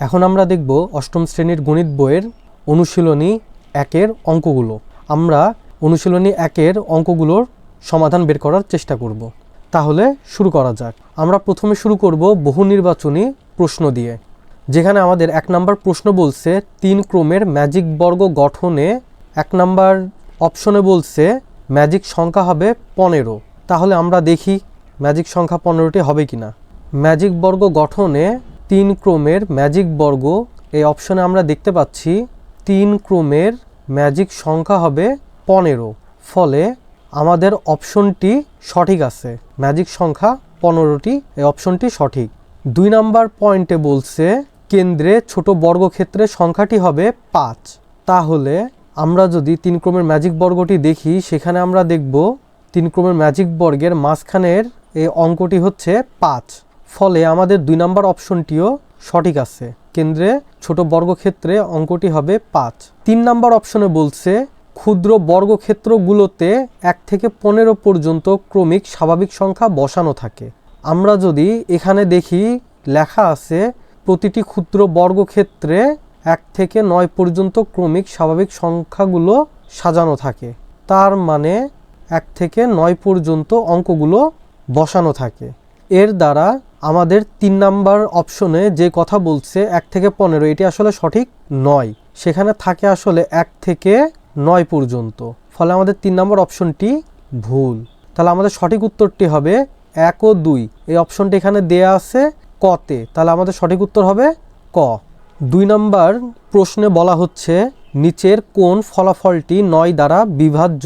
এখন আমরা দেখব অষ্টম শ্রেণীর গণিত বইয়ের অনুশীলনী 1-এর অঙ্কগুলো। আমরা অনুশীলনী 1-এর অঙ্কগুলোর সমাধান বের করার চেষ্টা করব। তাহলে শুরু করা যাক। আমরা প্রথমে শুরু করব বহু নির্বাচনী প্রশ্ন দিয়ে, যেখানে আমাদের 1 নম্বর প্রশ্ন বলছে 3 ক্রমের ম্যাজিক বর্গ গঠনে 1 নম্বর অপশনে বলছে ম্যাজিক সংখ্যা হবে 15। তাহলে আমরা দেখি ম্যাজিক সংখ্যা 15টি হবে কিনা। ম্যাজিক বর্গ গঠনে 3 ক্রমের ম্যাজিক বর্গ, এই অপশনে আমরা দেখতে পাচ্ছি 3 ক্রমের ম্যাজিক সংখ্যা হবে 15। ফলে আমাদের অপশনটি সঠিক আছে, ম্যাজিক সংখ্যা 15টি, এই অপশনটি সঠিক। 2 নম্বর পয়েন্টে বলছে কেন্দ্রে ছোট বর্গক্ষেত্রের সংখ্যাটি হবে 5। তাহলে আমরা যদি 3 ক্রমের ম্যাজিক বর্গটি দেখি, সেখানে আমরা দেখব 3 ক্রমের ম্যাজিক বর্গের মাঝখানের এই অঙ্কটি হচ্ছে 5। ফলে আমাদের 2 নম্বর অপশনটিও সঠিক আছে, কেন্দ্রে ছোট বর্গক্ষেত্রে অঙ্কটি হবে 5। 3 নম্বর অপশনে বলছে ক্ষুদ্র বর্গক্ষেত্রগুলোতে 1 থেকে 15 পর্যন্ত ক্রমিক স্বাভাবিক সংখ্যা বসানো থাকে। আমরা যদি এখানে দেখি লেখা আছে প্রতিটি ক্ষুদ্র বর্গক্ষেত্রে 1 থেকে 9 পর্যন্ত ক্রমিক স্বাভাবিক সংখ্যাগুলো সাজানো থাকে, তার মানে 1 থেকে 9 পর্যন্ত অঙ্কগুলো বসানো থাকে। এর দ্বারা আমাদের 3 নাম্বার অপশনে যে কথা বলছে 1 থেকে 15, এটি আসলে সঠিক নয়, সেখানে থাকে আসলে 1 থেকে 9 পর্যন্ত। ফলে আমাদের 3 নম্বর অপশনটি ভুল। তাহলে আমাদের সঠিক উত্তরটি হবে 1 ও 2, এই অপশনটি এখানে দেয়া আছে কতে, তাহলে আমাদের সঠিক উত্তর হবে ক। 2 নম্বর প্রশ্নে বলা হচ্ছে নিচের কোন ফলাফলটি 9 দ্বারা বিভাজ্য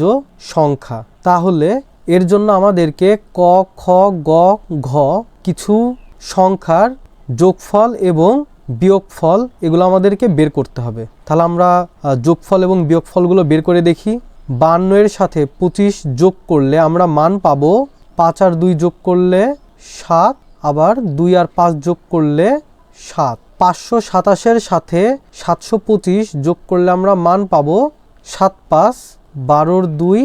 সংখ্যা। তাহলে এর জন্য আমাদেরকে ক, খ, গ, ঘ কিছু সংখ্যার যোগফল এবং বিয়োগফল এগুলো আমাদেরকে বের করতে হবে। তাহলে আমরা যোগফল এবং বিয়োগফলগুলো বের করে দেখি। 52 এর সাথে 25 যোগ করলে আমরা মান পাবো 5 আর 2 যোগ করলে 7, আবার 2 আর 5 যোগ করলে 7। 527 এর সাথে 725 যোগ করলে আমরা মান পাবো 7 5, 12 2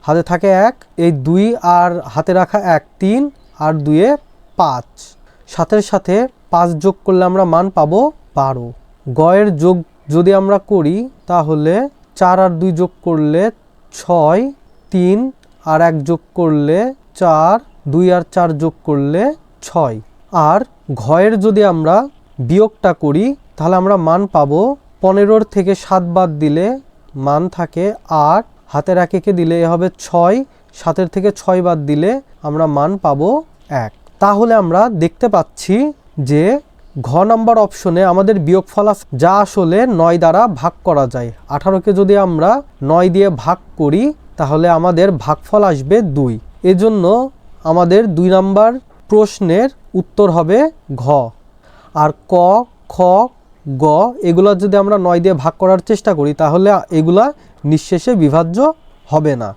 হাতে থাকে 1, এই 2 আর হাতে রাখা 1 3 আর 2 এ 5। 7-এর সাথে 5 যোগ করলে আমরা মান পাবো 12। গয়ের যোগ যদি আমরা করি তাহলে 4 আর 2 যোগ করলে 6, 3 আর 1 যোগ করলে 4, 2 আর 4 যোগ করলে 6। আর ঘয়ের যদি আমরা বিয়োগটা করি তাহলে আমরা মান পাবো 15 থেকে 7 বাদ দিলে মান থাকে 8, হাতের 1 দিলে হবে 6, 7 থেকে 6 বাদ দিলে আমরা মান পাবো 1। তাহলে আমরা দেখতে পাচ্ছি যে ঘ নাম্বার অপশনে আমাদের বিয়োগফল আছে, যা আসলে 9 দ্বারা ভাগ করা যায়। 18কে যদি আমরা 9 দিয়ে ভাগ করি তাহলে আমাদের ভাগফল আসবে 2। এজন্য আমাদের 2 নাম্বার প্রশ্নের উত্তর হবে ঘ। আর ক, খ, গ এগুলা যদি আমরা 9 দিয়ে ভাগ করার চেষ্টা করি তাহলে এগুলা নিঃশেষে বিভাজ্য হবে না।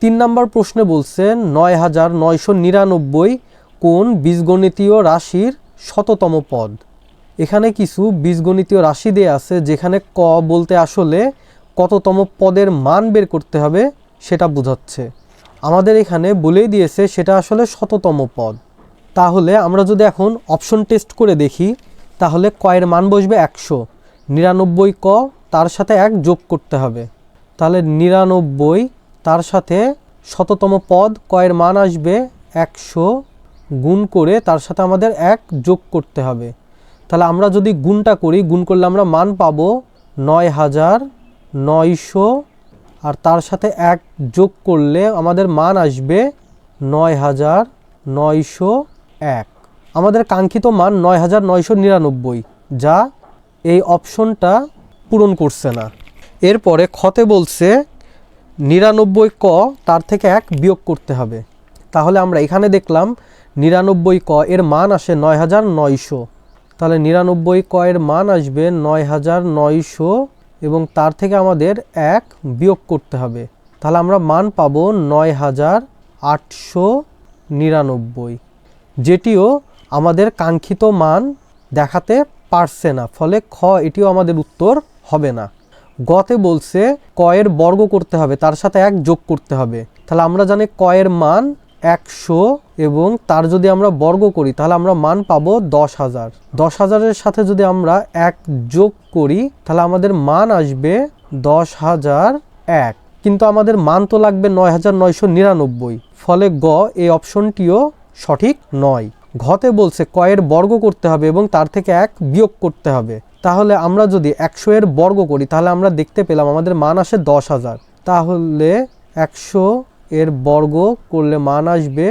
3 নাম্বার প্রশ্নে বলছে 9999 কোন বীজগণিতীয় রাশির শততম পদ। এখানে কিছু বীজগণিতীয় রাশি দেয়া আছে, যেখানে ক বলতে আসলে কততম পদের মান বের করতে হবে সেটা বোঝাচ্ছে। আমাদের এখানে বলেই দিয়েছে সেটা আসলে শততম পদ। তাহলে আমরা যদি এখন অপশন টেস্ট করে দেখি তাহলে ক এর মান বসবে 100, 99 ক তার সাথে 1 যোগ করতে হবে। তাহলে 99 তার সাথে শততম পদ ক এর মান আসবে 100 গুণ করে তার সাথে আমাদের 1 যোগ করতে হবে। তাহলে আমরা যদি গুণটা করি, গুণ করলে আমরা মান পাবো 9900, আর তার সাথে 1 যোগ করলে আমাদের মান আসবে 9901। আমাদের কাঙ্ক্ষিত মান 9999, যা এই অপশনটা পূরণ করছে না। এরপরে খতে বলছে 99 ক তার থেকে 1 বিয়োগ করতে হবে। তাহলে আমরা এখানে দেখলাম 99 ক এর মান আসে 9900, তাহলে 99 ক এর মান আসবে 9900 এবং তার থেকে আমাদের 1 বিয়োগ করতে হবে। তাহলে আমরা মান পাবো 9899, যেটিও আমাদের কাঙ্ক্ষিত মান দেখাতে পারছে না। ফলে খ এটিও আমাদের উত্তর হবে না। গতে বলছে ক এর বর্গ করতে হবে, তার সাথে 1 যোগ করতে হবে। তাহলে আমরা জানি ক এর মান 100 এবং তার যদি আমরা বর্গ করি তাহলে আমরা মান পাবো 10,000। 10,000-এর সাথে যদি আমরা 1 যোগ করি তাহলে আমাদের মান আসবে 10,001, কিন্তু আমাদের মান তো লাগবে 9,999, ফলে গ এই অপশনটিও সঠিক নয়। ঘতে বলছে ক এর বর্গ করতে হবে এবং তার থেকে 1 বিয়োগ করতে হবে। তাহলে আমরা যদি 100 এর বর্গ করি তাহলে আমরা দেখতে পেলাম আমাদের মান আসে 10,000। তাহলে 100 এর বর্গ করলে মান আসবে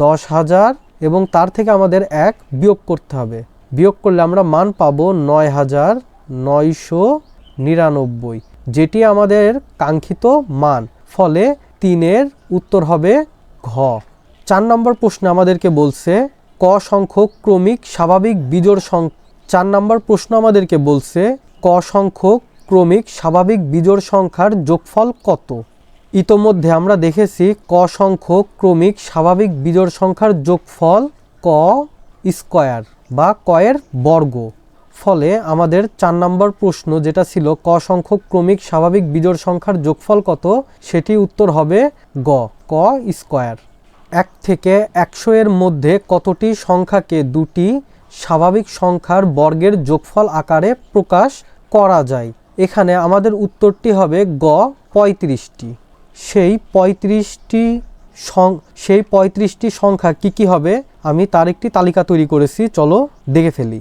10,000 এবং তার থেকে আমাদের 1 বিয়োগ করতে হবে। বিয়োগ করলে আমরা মান পাবো 9,999, যেটি আমাদের কাঙ্ক্ষিত মান। ফলে 3-এর উত্তর হবে ঘ। 4 নম্বর প্রশ্নে আমাদেরকে বলছে ক সংখ্যক ক্রমিক স্বাভাবিক বিজোড় সংখ্যা। 4 নম্বর প্রশ্ন আমাদেরকে বলছে ক সংখ্যক ক্রমিক স্বাভাবিক বিজোড় সংখ্যার যোগফল কত। ইতোমধ্যে আমরা দেখেছি ক সংখ্যক ক্রমিক স্বাভাবিক বিজোড় সংখ্যার যোগফল ক স্কয়ার বা ক এর বর্গ। ফলে আমাদের 4 নম্বর প্রশ্ন যেটা ছিল ক সংখ্যক ক্রমিক স্বাভাবিক বিজোড় সংখ্যার যোগফল কত, সেটি উত্তর হবে গ, ক স্কয়ার। 1 থেকে 100 এর মধ্যে কতটি সংখ্যাকে দুটি স্বাভাবিক সংখ্যার বর্গের যোগফল আকারে প্রকাশ করা যায়। এখানে আমাদের উত্তরটি হবে গ, 35টি। সেই 35টি সংখ্যা কি কি হবে আমি তার একটি তালিকা তৈরি করেছি, চলো দেখে ফেলি।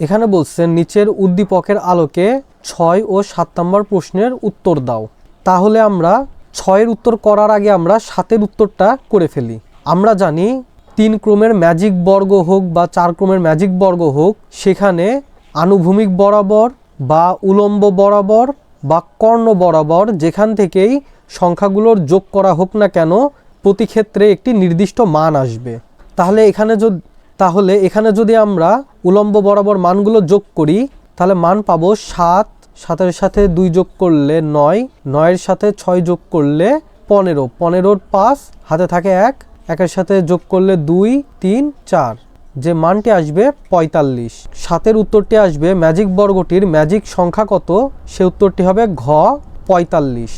এখানে বলছে নিচের উদ্দীপকের আলোকে 6 ও 7 নম্বর প্রশ্নের উত্তর দাও। তাহলে আমরা 6-এর উত্তর করার আগে আমরা 7-এর উত্তরটা করে ফেলি। আমরা জানি 3 ক্রমের ম্যাজিক বর্গ হোক বা 4 ক্রমের ম্যাজিক বর্গ হোক, সেখানে আনুভূমিক বরাবর বা উলম্ব বরাবর বা কর্ণ বরাবর যেখান থেকেই সংখ্যাগুলোর যোগ করা হোক না কেন, প্রতি ক্ষেত্রে একটি নির্দিষ্ট মান আসবে। তাহলে এখানে যদি আমরা উলম্ব বরাবর মানগুলো যোগ করি তাহলে মান পাবো 7, 7-এর সাথে 2 যোগ করলে 9, 9-এর সাথে 6 যোগ করলে 15, 15-র 5 হাতে থাকে 1, 1-এর সাথে যোগ করলে 2, 3, 4, যে মানটি আসবে 45। 7-এর উত্তরটি আসবে ম্যাজিক বর্গটির ম্যাজিক সংখ্যা কত, সে উত্তরটি হবে ঘ, 45।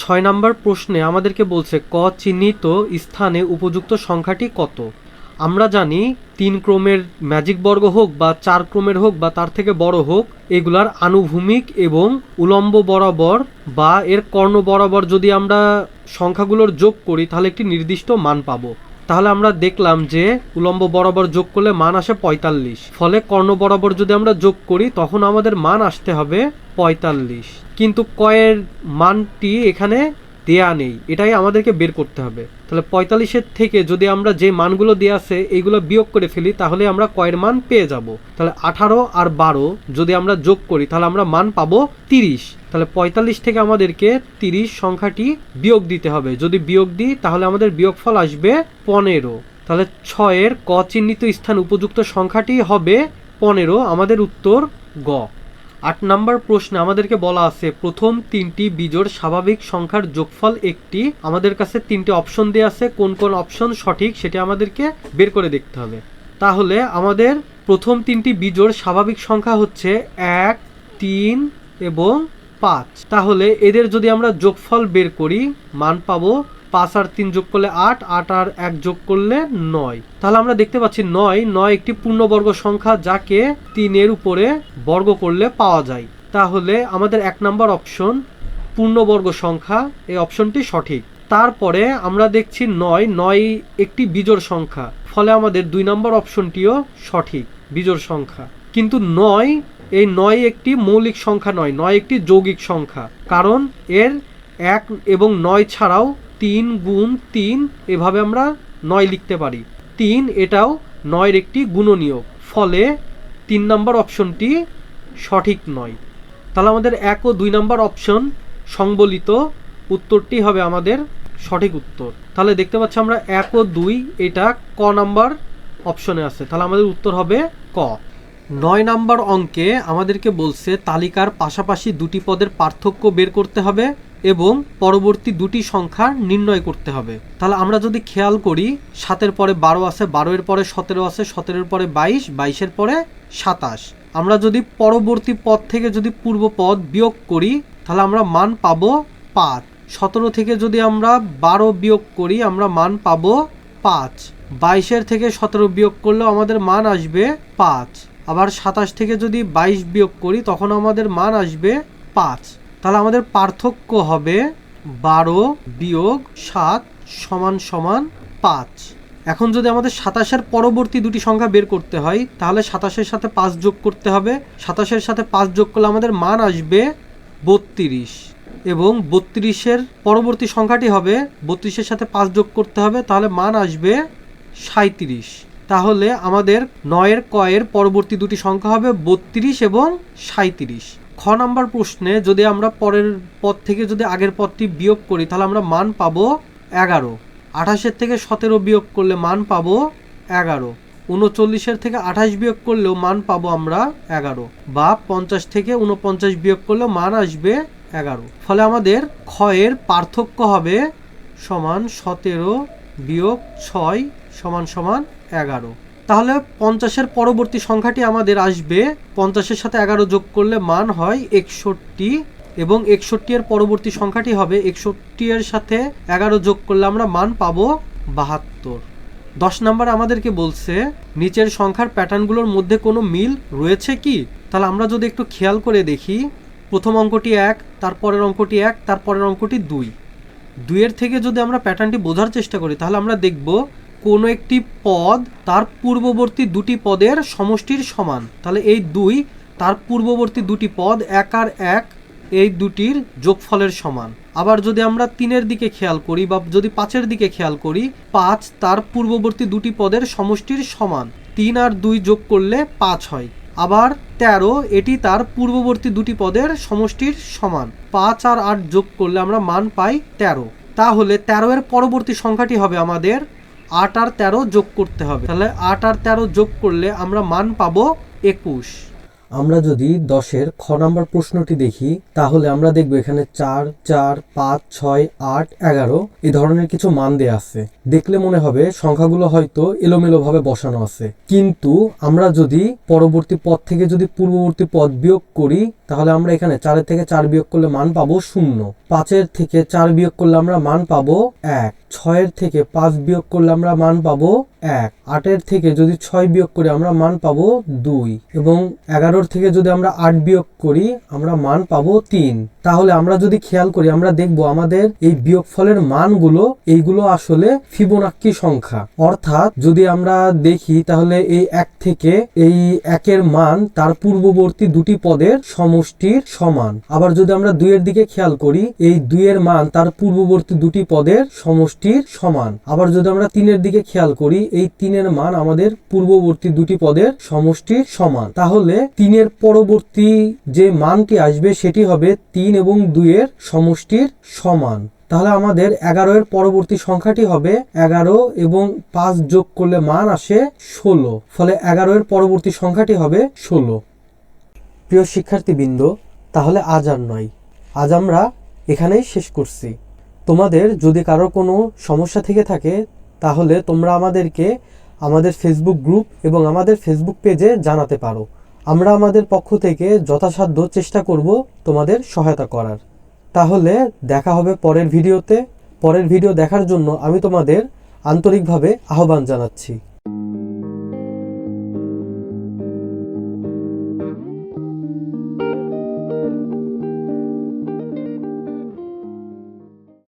6 নম্বর প্রশ্নে আমাদেরকে বলছে ক চিহ্নিত স্থানে উপযুক্ত সংখ্যাটি কত। আমরা জানি 3 ক্রমের ম্যাজিক বর্গ হোক বা 4 ক্রমের হোক বা তার থেকে বড় হোক, এগুলার আনুভূমিক এবং উলম্ব বরাবর বা এর কর্ণ বরাবর যদি আমরা সংখ্যাগুলোর যোগ করি তাহলে একটি নির্দিষ্ট মান পাবো। তাহলে আমরা দেখলাম যে উলম্ব বরাবর যোগ করলে মান আসে 45, ফলে কর্ণ বরাবর যদি আমরা যোগ করি তখন আমাদের মান আসতে হবে 45, কিন্তু কয়ের মানটি এখানে দেয়া নেই, এটাই আমাদেরকে বের করতে হবে। তাহলে 45-এর থেকে যদি আমরা যে মানগুলো দেয়া আছে এইগুলো বিয়োগ করে ফেলি তাহলে আমরা কয়ের মান পেয়ে যাব। তাহলে 18 আর 12 যদি আমরা যোগ করি তাহলে আমরা মান পাবো 30। তাহলে 45 থেকে আমাদেরকে 30 সংখ্যাটি বিয়োগ দিতে হবে। যদি বিয়োগ দিই তাহলে আমাদের বিয়োগফল আসবে 15। তাহলে 6-এর ক চিহ্নিত স্থান উপযুক্ত সংখ্যাটি হবে 15, আমাদের উত্তর গ। 8 নম্বর প্রশ্নে আমাদেরকে বলা আছে প্রথম 3টি বিজোড় স্বাভাবিক সংখ্যার যোগফল একটি। আমাদের কাছে 3টে অপশন দেওয়া আছে, কোন কোন অপশন সঠিক সেটা আমাদেরকে বের করে দেখতে হবে। তাহলে আমাদের প্রথম 3টি বিজোড় স্বাভাবিক সংখ্যা হচ্ছে 1, 3 এবং 5। তাহলে এদের যদি আমরা যোগফল বের করি মান পাবো 5 আর 3 যোগ করলে 8, 8 আর 1 যোগ করলে 9। তাহলে আমরা দেখতে পাচ্ছি 9 একটি পূর্ণবর্গ সংখ্যা যাকে 3-এর উপরে বর্গ করলে পাওয়া যায়। তাহলে আমাদের 1 নম্বর অপশন পূর্ণবর্গ সংখ্যা, এই অপশনটি সঠিক। তারপরে আমরা দেখছি 9 একটি বিজোড় সংখ্যা, ফলে আমাদের 2 নম্বর অপশনটিও সঠিক, বিজোড় সংখ্যা। কিন্তু 9 একটি মৌলিক সংখ্যা নয়, 9 একটি যৌগিক সংখ্যা, কারণ এর 1 এবং 9 ছাড়াও 3 গুণ 3 এভাবে আমরা 9 লিখতে পারি। 3 এটাও 9-এর একটি গুণনীয়ক, ফলে 3 নম্বর অপশনটি সঠিক নয়। তাহলে আমাদের 1 ও 2 নম্বর অপশন সংবলিত উত্তরটি হবে আমাদের সঠিক উত্তর। তাহলে দেখতে পাচ্ছি আমরা 1 ও 2 এটা ক নাম্বার অপশনে আছে, তাহলে আমাদের উত্তর হবে ক। 9 নম্বর অঙ্কে আমাদেরকে বলছে তালিকার পাশাপাশি দুটি পদের পার্থক্য বের করতে হবে এবং পরবর্তী দুটি সংখ্যা নির্ণয় করতে হবে। তাহলে আমরা যদি খেয়াল করি 7-এর পরে 12 আছে, 12-এর পরে 17 আছে, 17-এর পরে 22, 22-এর পরে 27। আমরা যদি পরবর্তী পদ থেকে যদি পূর্ব পদ বিয়োগ করি তাহলে আমরা মান পাবো 5। 17 থেকে যদি আমরা 12 বিয়োগ করি আমরা মান পাবো 5। 22-এর থেকে 17 বিয়োগ করলেও আমাদের মান আসবে 5। আবার 27 থেকে যদি 22 বিয়োগ করি তখন আমাদের মান আসবে 5। তাহলে আমাদের পার্থক্য হবে 12 বিয়োগ 7 সমান সমান 5। এখন যদি আমাদের 27-এর পরবর্তী দুটি সংখ্যা বের করতে হয় তাহলে 27-এর সাথে 5 যোগ করতে হবে। 27-এর সাথে 5 যোগ করলে আমাদের মান আসবে 32 এবং 32-এর পরবর্তী সংখ্যাটি হবে 32-এর সাথে 5 যোগ করতে হবে, তাহলে মান আসবে 37। তাহলে আমাদের 9-এর ক-এর পরবর্তী দুটি সংখ্যা হবে 32 এবং 37। খ নাম্বার প্রশ্নে যদি আমরা পরের পদ থেকে যদি আগের পদটি বিয়োগ করি তাহলে আমরা মান পাবো 11। 28-এর থেকে 17 বিয়োগ করলে মান পাবো 11। 39-এর থেকে 28 বিয়োগ করলেও মান পাবো আমরা 11, বা 50 থেকে 49 বিয়োগ করলেও মান আসবে 11। ফলে আমাদের খ-এর পার্থক্য হবে সমান 17 বিয়োগ 6 সমান সমান 11। তাহলে 50-এর পরবর্তী সংখ্যাটি আমাদের আসবে 50-এর সাথে 11 যোগ করলে মান হয় 61 এবং 61-এর পরবর্তী সংখ্যাটি হবে 61-এর সাথে 11 যোগ করলে আমরা মান পাবো 72। 10 নম্বর আমাদেরকে বলছে নিচের সংখ্যার প্যাটার্নগুলোর মধ্যে কোনো মিল রয়েছে কি। তাহলে আমরা যদি একটু খেয়াল করে দেখি, প্রথম অঙ্কটি 1, তারপরের অঙ্কটি 1, তারপরের অঙ্কটি 2। 2-এর থেকে যদি আমরা প্যাটার্নটি বোঝার চেষ্টা করি তাহলে আমরা দেখব কোনো একটি পদ তার পূর্ববর্তী দুটি পদের সমষ্টির সমান। তাহলে এই 2 তার পূর্ববর্তী দুটি পদ 1 আর 1 এই দুটির যোগফলের সমান। আবার যদি আমরা 3-এর দিকে খেয়াল করি বা যদি 5-এর দিকে খেয়াল করি, 5 তার পূর্ববর্তী দুটি পদের সমষ্টির সমান। 3 আর 2 যোগ করলে 5 হয়। আবার 13 এটি তার পূর্ববর্তী দুটি পদের সমষ্টির সমান। 5 আর 8 যোগ করলে আমরা মান পাই 13। তাহলে 13-এর পরবর্তী সংখ্যাটি হবে আমাদের 8 আর 13 যোগ করতে হবে। তাহলে 8 আর 13 যোগ করলে আমরা মান পাবো 21। আমরা যদি 10-এর খ নাম্বার প্রশ্নটি দেখি তাহলে আমরা দেখব এখানে 4, 4, 5, 6, 8, 11 এই ধরনের কিছু মান দেয়া আছে। দেখলে মনে হবে সংখ্যাগুলো হয়তো এলোমেলোভাবে বসানো আছে, কিন্তু আমরা যদি পরবর্তী পদ থেকে যদি পূর্ববর্তী পদ বিয়োগ করি তাহলে আমরা এখানে 4-এর থেকে 4 বিয়োগ করলে মান পাবো 0, 5-এর থেকে 4 বিয়োগ করলে আমরা মান পাবো 1, 6-এর থেকে 5 বিয়োগ করলে আমরা মান পাবো 1, 8-এর থেকে যদি 6 বিয়োগ করি আমরা মান পাবো 2 এবং 11-এর থেকে যদি আমরা 8 বিয়োগ করি আমরা মান পাবো 3। তাহলে আমরা যদি খেয়াল করি আমরা দেখব আমাদের এই বিয়োগফলের মানগুলো এইগুলো আসলে ফিবোনাক্কি সংখ্যা। অর্থাৎ যদি আমরা দেখি তাহলে এই 1 থেকে এই 1-এর মান তার পূর্ববর্তী দুটি পদের সমষ্টির সমান। আবার যদি আমরা 2-এর দিকে খেয়াল করি এই 2-এর মান তার পূর্ববর্তী দুটি পদের সমষ্টির সমান। আবার যদি আমরা 3-এর দিকে খেয়াল করি এই 3-এর মান আমাদের পূর্ববর্তী দুটি পদের সমষ্টির সমান। তাহলে 3-এর পরবর্তী যে মানটি আসবে সেটি হবে 3 এবং 2-এর সমষ্টির সমান। তাহলে আমাদের 11-এর পরবর্তী সংখ্যাটি হবে 11 এবং 5 যোগ করলে মান আসে 16। ফলে 11-এর পরবর্তী সংখ্যাটি হবে 16। প্রিয় শিক্ষার্থীবৃন্দ, তাহলে আজ আর নয়, আজ আমরা এখানেই শেষ করছি। তোমাদের যদি কারো কোনো সমস্যা থেকে থাকে তাহলে তোমরা আমাদেরকে আমাদের ফেসবুক গ্রুপ এবং আমাদের ফেসবুক পেজে জানাতে পারো। আমরা আমাদের পক্ষ থেকে যথাসাধ্য চেষ্টা করব তোমাদের সহায়তা করার। তাহলে দেখা হবে পরের ভিডিওতে। পরের ভিডিও দেখার জন্য আমি তোমাদের আন্তরিকভাবে আহ্বান জানাচ্ছি।